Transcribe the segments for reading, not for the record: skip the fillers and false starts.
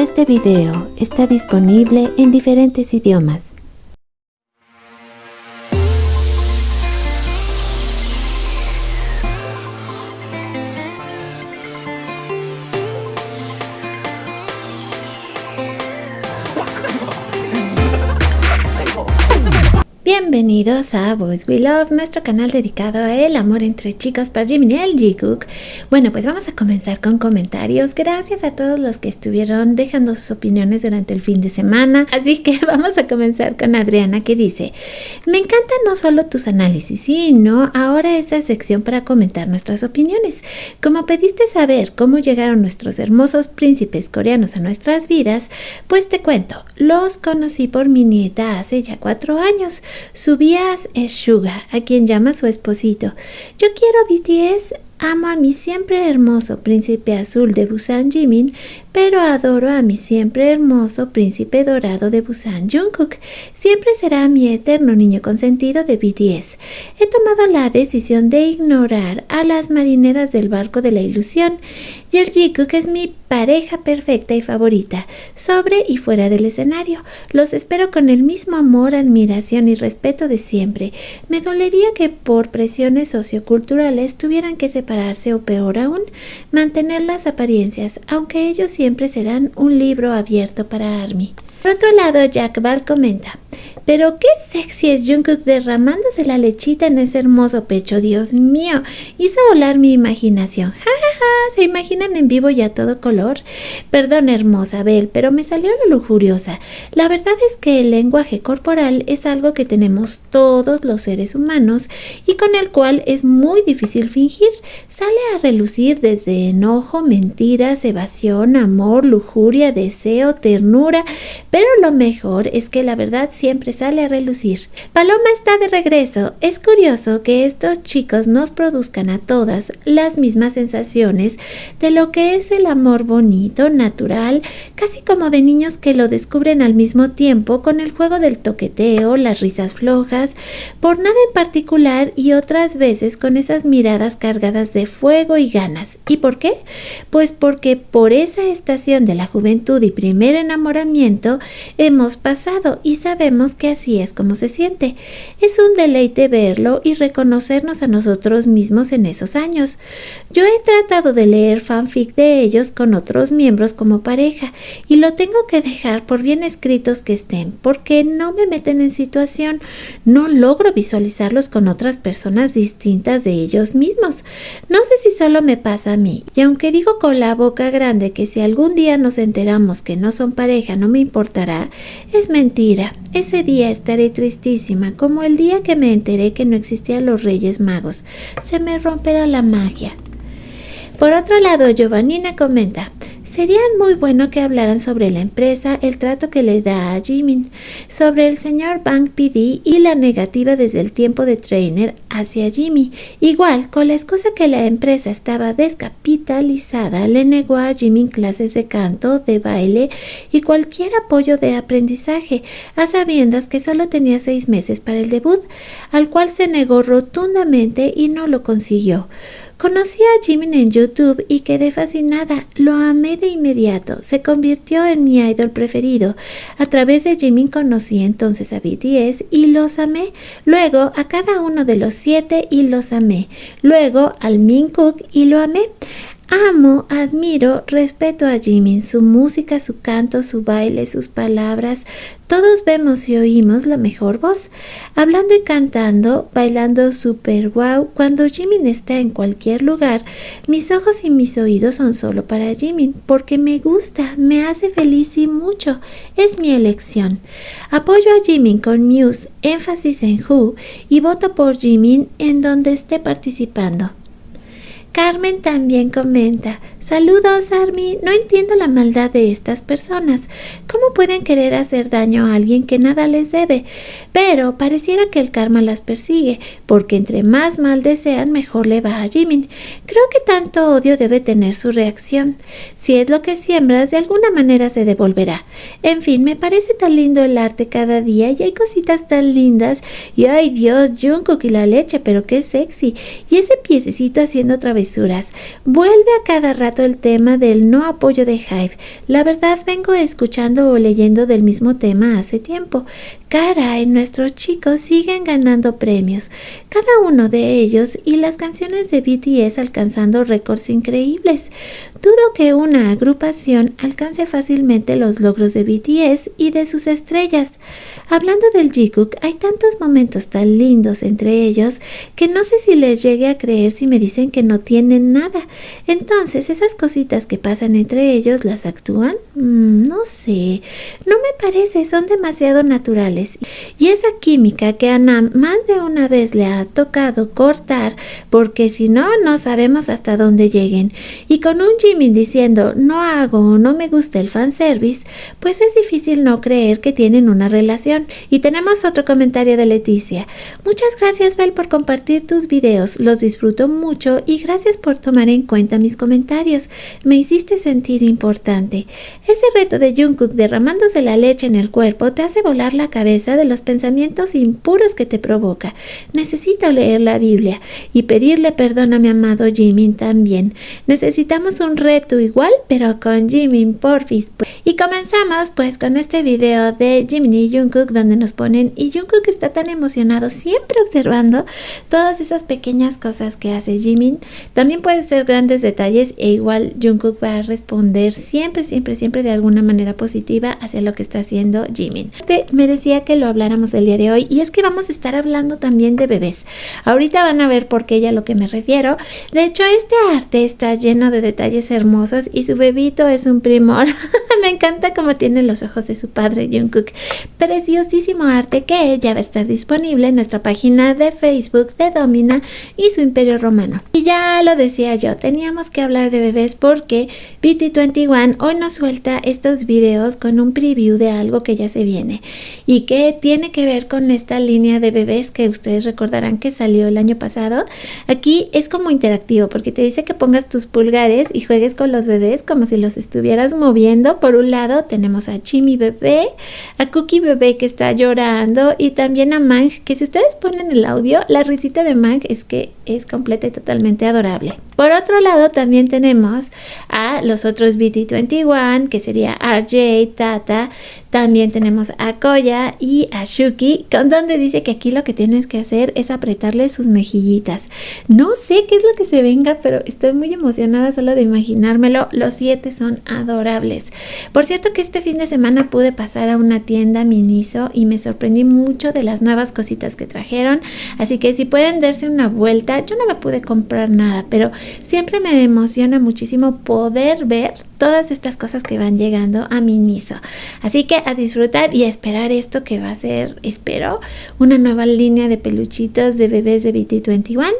Este video está disponible en diferentes idiomas. Bienvenidos a Boys We Love, nuestro canal dedicado a el amor entre chicos por Jimin y el Jungkook. Bueno, pues vamos a comenzar con comentarios. Gracias a todos los que estuvieron dejando sus opiniones durante el fin de semana. Así que vamos a comenzar con Adriana, que dice: me encantan no solo tus análisis, sino ahora esa sección para comentar nuestras opiniones. Como pediste saber cómo llegaron nuestros hermosos príncipes coreanos a nuestras vidas, pues te cuento, los conocí por mi nieta hace ya 4 años. Su bias es Suga, a quien llama su esposito. Yo quiero BTS, amo a mi siempre hermoso príncipe azul de Busan Jimin, pero adoro a mi siempre hermoso príncipe dorado de Busan Jungkook. Siempre será mi eterno niño consentido de BTS. He tomado la decisión de ignorar a las marineras del barco de la ilusión, y el Jungkook es mi pareja perfecta y favorita, sobre y fuera del escenario. Los espero con el mismo amor, admiración y respeto de siempre. Me dolería que por presiones socioculturales tuvieran que separarse, o peor aún, mantener las apariencias, aunque ellos siempre serán un libro abierto para ARMY. Por otro lado, Jack Ball comenta: pero qué sexy es Jungkook derramándose la lechita en ese hermoso pecho. Dios mío, hizo volar mi imaginación. Ja, ja, ja, ¿se imaginan en vivo y a todo color? Perdón, hermosa Belle, pero me salió la lujuriosa. La verdad es que el lenguaje corporal es algo que tenemos todos los seres humanos y con el cual es muy difícil fingir. Sale a relucir desde enojo, mentiras, evasión, amor, lujuria, deseo, ternura, pero lo mejor es que la verdad siempre sale a relucir. Paloma está de regreso. Es curioso que estos chicos nos produzcan a todas las mismas sensaciones de lo que es el amor bonito, natural, casi como de niños que lo descubren al mismo tiempo, con el juego del toqueteo, las risas flojas, por nada en particular, y otras veces con esas miradas cargadas de fuego y ganas. ¿Y por qué? Pues porque por esa estación de la juventud y primer enamoramiento hemos pasado y sabemos que así es como se siente. Es un deleite verlo y reconocernos a nosotros mismos en esos años. Yo he tratado de leer fanfic de ellos con otros miembros como pareja y lo tengo que dejar por bien escritos que estén, porque no me meten en situación. No logro visualizarlos con otras personas distintas de ellos mismos. No sé si solo me pasa a mí, y aunque digo con la boca grande que si algún día nos enteramos que no son pareja no me importará, es mentira. Ese día estaré tristísima, como el día que me enteré que no existían los Reyes Magos. Se me romperá la magia. Por otro lado, Giovannina comenta: sería muy bueno que hablaran sobre la empresa, el trato que le da a Jimin, sobre el señor Bang PD y la negativa desde el tiempo de Trainer hacia Jimmy. Igual, con la excusa que la empresa estaba descapitalizada, le negó a Jimin clases de canto, de baile y cualquier apoyo de aprendizaje, a sabiendas que solo tenía 6 meses para el debut, al cual se negó rotundamente y no lo consiguió. Conocí a Jimin en YouTube y quedé fascinada. Lo amé de inmediato. Se convirtió en mi idol preferido. A través de Jimin conocí entonces a BTS y los amé. Luego a cada uno de los 7 y los amé. Luego al Jungkook y lo amé. Amo, admiro, respeto a Jimin, su música, su canto, su baile, sus palabras. Todos vemos y oímos la mejor voz, hablando y cantando, bailando super wow. Cuando Jimin está en cualquier lugar, mis ojos y mis oídos son solo para Jimin, porque me gusta, me hace feliz y mucho. Es mi elección. Apoyo a Jimin con Muse, énfasis en Who, y voto por Jimin en donde esté participando. Carmen también comenta: saludos, ARMY, no entiendo la maldad de estas personas. ¿Cómo pueden querer hacer daño a alguien que nada les debe? Pero pareciera que el karma las persigue, porque entre más mal desean, mejor le va a Jimin. Creo que tanto odio debe tener su reacción. Si es lo que siembras, de alguna manera se devolverá. En fin, me parece tan lindo el arte cada día y hay cositas tan lindas. Y ay Dios, Jungkook y la leche, pero qué sexy. Y ese piececito haciendo otra vez travesuras. Vuelve a cada rato el tema del no apoyo de Hybe. La verdad vengo escuchando o leyendo del mismo tema hace tiempo. Caray, nuestros chicos siguen ganando premios, cada uno de ellos, y las canciones de BTS alcanzando récords increíbles. Dudo que una agrupación alcance fácilmente los logros de BTS y de sus estrellas. Hablando del Jungkook, hay tantos momentos tan lindos entre ellos que no sé si les llegue a creer si me dicen que no tienen nada. Entonces, ¿esas cositas que pasan entre ellos las actúan? No sé, no me parece, son demasiado naturales. Y esa química que a Nam más de una vez le ha tocado cortar, porque si no, no sabemos hasta dónde lleguen. Y con un Jimin diciendo no hago o no me gusta el fanservice, pues es difícil no creer que tienen una relación. Y tenemos otro comentario de Leticia. Muchas gracias, Bel, por compartir tus videos, los disfruto mucho y gracias por tomar en cuenta mis comentarios, me hiciste sentir importante. Ese reto de Jungkook derramándose la leche en el cuerpo te hace volar la cabeza de los pensamientos impuros que te provoca. Necesito leer la Biblia y pedirle perdón a mi amado Jimin también. Necesitamos un reto igual, pero con Jimin, porfis. Y comenzamos pues con este video de Jimin y Jungkook, donde nos ponen, y Jungkook está tan emocionado, siempre observando todas esas pequeñas cosas que hace Jimin. También pueden ser grandes detalles, e igual Jungkook va a responder siempre de alguna manera positiva hacia lo que está haciendo Jimin. Merecía que lo habláramos el día de hoy, y es que vamos a estar hablando también de bebés. Ahorita van a ver por qué a lo que me refiero. De hecho, este arte está lleno de detalles hermosos y su bebito es un primor. Me encanta cómo tiene los ojos de su padre Jungkook. Preciosísimo arte que ya va a estar disponible en nuestra página de Facebook de Domina y su Imperio Romano. Y ya lo decía yo, teníamos que hablar de bebés porque BT21 hoy nos suelta estos videos con un preview de algo que ya se viene y que tiene que ver con esta línea de bebés que ustedes recordarán que salió el año pasado. Aquí es como interactivo porque te dice que pongas tus pulgares y juegues con los bebés como si los estuvieras moviendo. Por un lado tenemos a Chimi bebé, a Cookie bebé que está llorando, y también a Mang, que si ustedes ponen el audio, la risita de Mang es que es completa y totalmente adorable. Por otro lado también tenemos a los otros BT21, que sería RJ, Tata. También tenemos a Koya y a Shuki, con donde dice que aquí lo que tienes que hacer es apretarle sus mejillitas. No sé qué es lo que se venga, pero estoy muy emocionada solo de imaginármelo. Los 7 son adorables. Por cierto que este fin de semana pude pasar a una tienda Miniso y me sorprendí mucho de las nuevas cositas que trajeron. Así que si pueden darse una vuelta, yo no me pude comprar nada, pero siempre me emociona muchísimo poder ver todas estas cosas que van llegando a Miniso. Así que a disfrutar y a esperar esto que va a ser, espero, una nueva línea de peluchitos de bebés de BT21.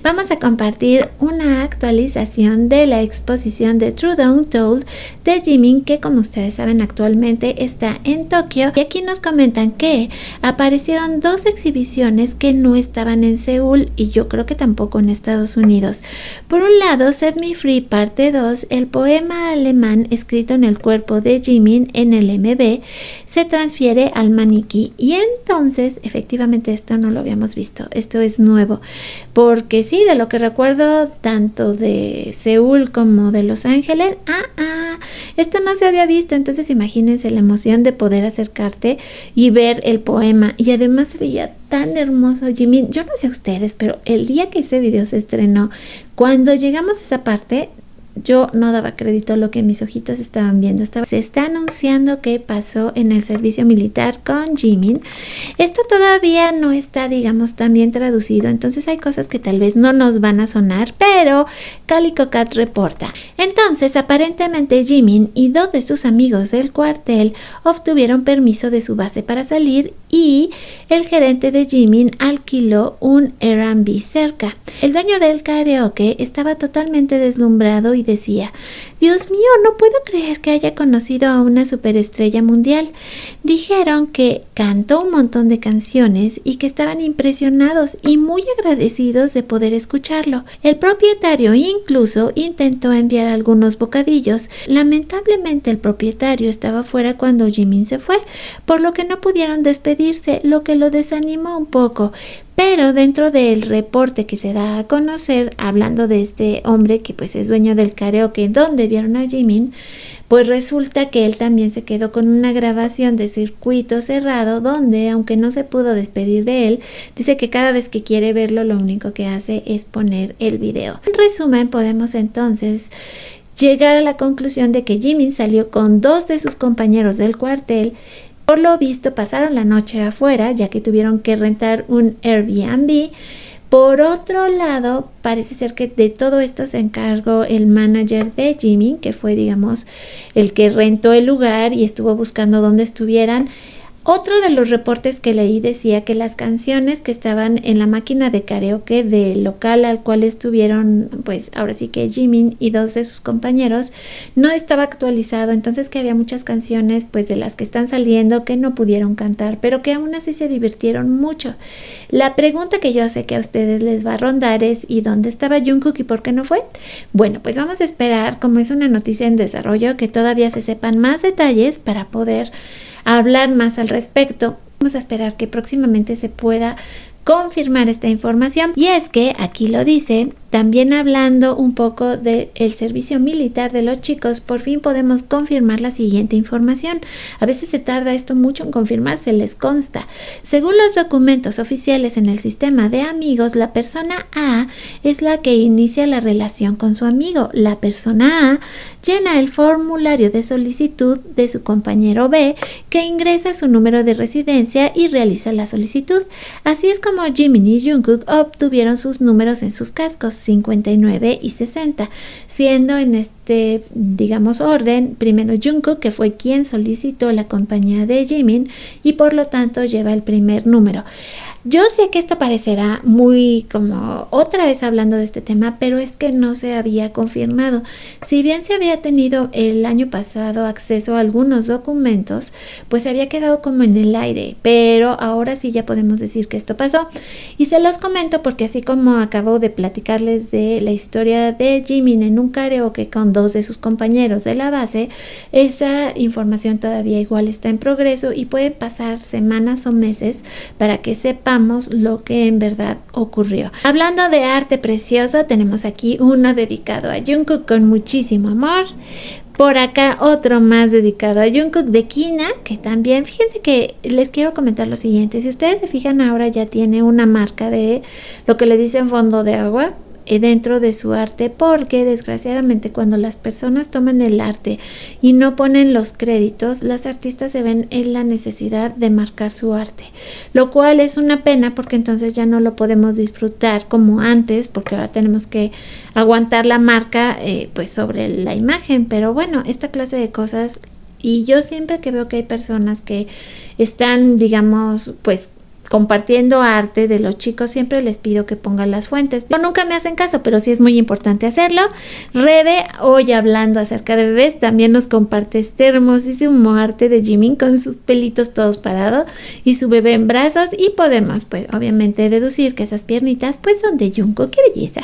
Vamos a compartir una actualización de la exposición de True Dawn Told de Jimin, que como ustedes saben actualmente está en Tokio, y aquí nos comentan que aparecieron 2 exhibiciones que no estaban en Seúl y yo creo que tampoco en Estados Unidos. Por un lado, Set Me Free parte 2, el poema alemán escrito en el cuerpo de Jimin en el MB, se transfiere al maniquí, y entonces efectivamente esto no lo habíamos visto, esto es nuevo, porque sí, de lo que recuerdo tanto de Seúl como de Los Ángeles, esto no se había visto. Entonces imagínense la emoción de poder acercarte y ver el poema, y además se veía tan hermoso Jimin. Yo no sé ustedes, pero el día que ese video se estrenó, cuando llegamos a esa parte, yo no daba crédito a lo que mis ojitos estaban viendo. Se está anunciando que pasó en el servicio militar con Jimin. Esto todavía no está, digamos, tan bien traducido, entonces hay cosas que tal vez no nos van a sonar, pero Calico Cat reporta. Entonces, aparentemente Jimin y 2 de sus amigos del cuartel obtuvieron permiso de su base para salir, y el gerente de Jimin alquiló un Airbnb cerca. El dueño del karaoke estaba totalmente deslumbrado y decía: Dios mío, no puedo creer que haya conocido a una superestrella mundial. Dijeron que cantó un montón de canciones y que estaban impresionados y muy agradecidos de poder escucharlo. El propietario incluso intentó enviar algunos bocadillos. Lamentablemente el propietario estaba fuera cuando Jimin se fue, por lo que no pudieron despedirse, lo que lo desanimó un poco. Pero dentro del reporte que se da a conocer, hablando de este hombre que pues es dueño del karaoke donde vieron a Jimin, pues resulta que él también se quedó con una grabación de circuito cerrado donde, aunque no se pudo despedir de él, dice que cada vez que quiere verlo lo único que hace es poner el video. En resumen, podemos entonces llegar a la conclusión de que Jimin salió con 2 de sus compañeros del cuartel. Por lo visto pasaron la noche afuera, ya que tuvieron que rentar un Airbnb. Por otro lado, parece ser que de todo esto se encargó el manager de Jimin, que fue, digamos, el que rentó el lugar y estuvo buscando dónde estuvieran. Otro de los reportes que leí decía que las canciones que estaban en la máquina de karaoke del local al cual estuvieron, pues ahora sí que Jimin y 2 de sus compañeros, no estaba actualizado, entonces que había muchas canciones pues de las que están saliendo que no pudieron cantar, pero que aún así se divirtieron mucho. La pregunta que yo sé que a ustedes les va a rondar es ¿y dónde estaba Jungkook y por qué no fue? Bueno, pues vamos a esperar, como es una noticia en desarrollo, que todavía se sepan más detalles para poder hablar más al respecto. Vamos a esperar que próximamente se pueda confirmar esta información. Y es que aquí lo dice, también hablando un poco del servicio militar de los chicos, por fin podemos confirmar la siguiente información. A veces se tarda esto mucho en confirmarse, les consta. Según los documentos oficiales en el sistema de amigos, la persona A es la que inicia la relación con su amigo. La persona A llena el formulario de solicitud de su compañero B, que ingresa su número de residencia y realiza la solicitud. Así es como Jimin y Jungkook obtuvieron sus números en sus cascos, 59 y 60, siendo en este, digamos, orden, primero Jungkook, que fue quien solicitó la compañía de Jimin y por lo tanto lleva el primer número. Yo sé que esto parecerá muy como otra vez hablando de este tema, pero es que no se había confirmado. Si bien se había tenido el año pasado acceso a algunos documentos, pues se había quedado como en el aire, pero ahora sí ya podemos decir que esto pasó. Y se los comento porque así como acabo de platicarles de la historia de Jimin en un karaoke con 2 de sus compañeros de la base, esa información todavía igual está en progreso y pueden pasar semanas o meses para que sepan lo que en verdad ocurrió. Hablando de arte precioso, tenemos aquí uno dedicado a Jungkook con muchísimo amor. Por acá otro más dedicado a Jungkook de Kina, que también, fíjense que les quiero comentar lo siguiente. Si ustedes se fijan, ahora ya tiene una marca de lo que le dicen fondo de agua dentro de su arte, porque desgraciadamente cuando las personas toman el arte y no ponen los créditos, las artistas se ven en la necesidad de marcar su arte, lo cual es una pena porque entonces ya no lo podemos disfrutar como antes, porque ahora tenemos que aguantar la marca pues sobre la imagen. Pero bueno, esta clase de cosas, y yo siempre que veo que hay personas que están, digamos, pues compartiendo arte de los chicos, siempre les pido que pongan las fuentes. No, nunca me hacen caso, pero sí es muy importante hacerlo. Rebe, hoy hablando acerca de bebés, también nos comparte este hermosísimo arte de Jimin con sus pelitos todos parados y su bebé en brazos, y podemos pues obviamente deducir que esas piernitas pues son de Jungkook. ¡Qué belleza!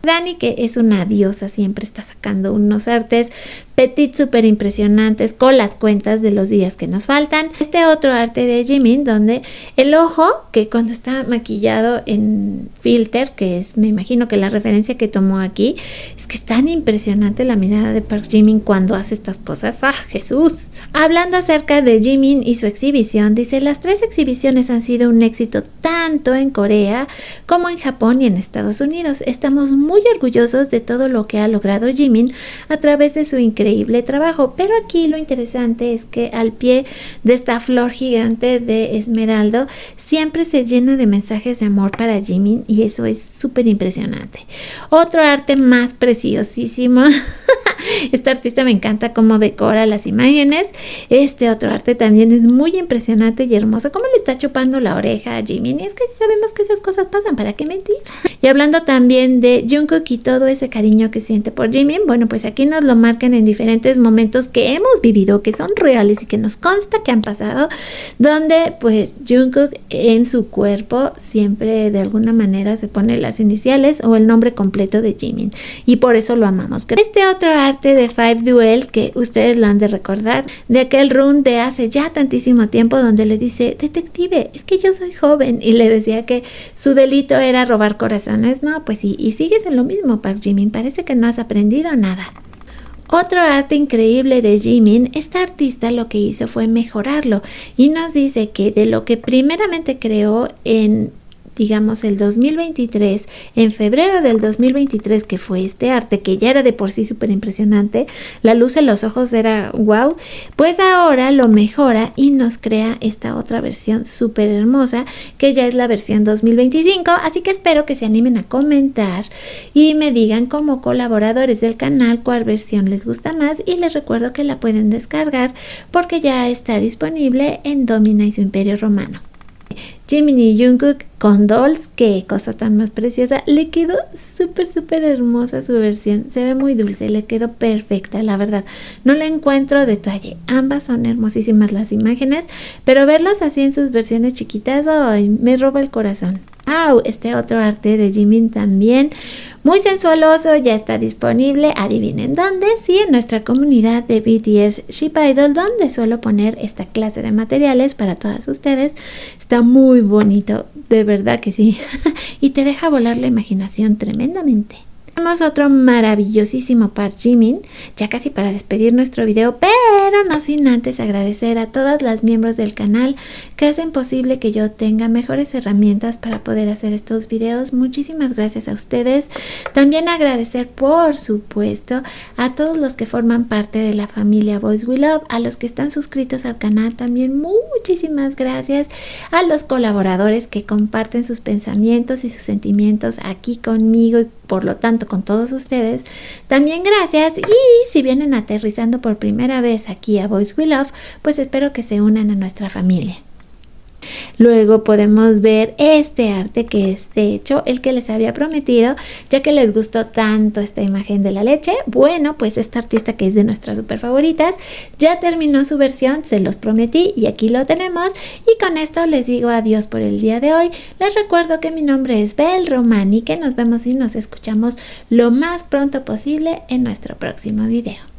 Dani, que es una diosa, siempre está sacando unos artes petit súper impresionantes con las cuentas de los días que nos faltan. Este otro arte de Jimin, donde el ojo, que cuando está maquillado en filter, que es, me imagino que la referencia que tomó aquí, es que es tan impresionante la mirada de Park Jimin cuando hace estas cosas. ¡Ah, Jesús! Hablando acerca de Jimin y su exhibición, dice: las 3 exhibiciones han sido un éxito tanto en Corea como en Japón y en Estados Unidos. Estamos muy orgullosos de todo lo que ha logrado Jimin a través de su increíble trabajo, pero aquí lo interesante es que al pie de esta flor gigante de esmeralda siempre se llena de mensajes de amor para Jimin, y eso es súper impresionante. Otro arte más preciosísimo. Esta artista me encanta cómo decora las imágenes. Este otro arte también es muy impresionante y hermoso, cómo le está chupando la oreja a Jimin, y es que sabemos que esas cosas pasan, ¿para qué mentir? Y hablando también de Jungkook, Jungkook y todo ese cariño que siente por Jimin, bueno, pues aquí nos lo marcan en diferentes momentos que hemos vivido, que son reales y que nos consta que han pasado, donde pues Jungkook en su cuerpo siempre de alguna manera se pone las iniciales o el nombre completo de Jimin, y por eso lo amamos. Este otro arte de Five Duel, que ustedes lo han de recordar, de aquel run de hace ya tantísimo tiempo, donde le dice: detective, es que yo soy joven, y le decía que su delito era robar corazones. No, pues sí, y sigues en lo mismo, Park Jimin, parece que no has aprendido nada. Otro arte increíble de Jimin, esta artista lo que hizo fue mejorarlo y nos dice que de lo que primeramente creó en, digamos, el 2023, en febrero del 2023, que fue este arte que ya era de por sí súper impresionante, la luz en los ojos era wow, pues ahora lo mejora y nos crea esta otra versión súper hermosa, que ya es la versión 2025, así que espero que se animen a comentar y me digan como colaboradores del canal cuál versión les gusta más, y les recuerdo que la pueden descargar porque ya está disponible en Domina y su Imperio Romano. Jimin y Jungkook con dolls, qué cosa tan más preciosa, le quedó súper hermosa su versión, se ve muy dulce, le quedó perfecta, la verdad, no le encuentro detalle, ambas son hermosísimas las imágenes, pero verlos así en sus versiones chiquitas, ay, me roba el corazón. Este otro arte de Jimin también muy sensualoso, ya está disponible, adivinen dónde, sí, en nuestra comunidad de BTS Ship Idol, donde suelo poner esta clase de materiales para todas ustedes. Está muy bonito, de verdad que sí, y te deja volar la imaginación tremendamente. Tenemos otro maravillosísimo Park Jimin, ya casi para despedir nuestro video, pero no sin antes agradecer a todas las miembros del canal que hacen posible que yo tenga mejores herramientas para poder hacer estos videos. Muchísimas gracias a ustedes. También agradecer, por supuesto, a todos los que forman parte de la familia Boys We Love, a los que están suscritos al canal también muchísimas gracias, a los colaboradores que comparten sus pensamientos y sus sentimientos aquí conmigo y por lo tanto con todos ustedes, también gracias. Y si vienen aterrizando por primera vez aquí a Boys We Love, pues espero que se unan a nuestra familia. Luego podemos ver este arte, que es de hecho el que les había prometido, ya que les gustó tanto esta imagen de la leche. Bueno, pues esta artista, que es de nuestras super favoritas, ya terminó su versión, se los prometí y aquí lo tenemos. Y con esto les digo adiós por el día de hoy. Les recuerdo que mi nombre es Bel Romani, que nos vemos y nos escuchamos lo más pronto posible en nuestro próximo video.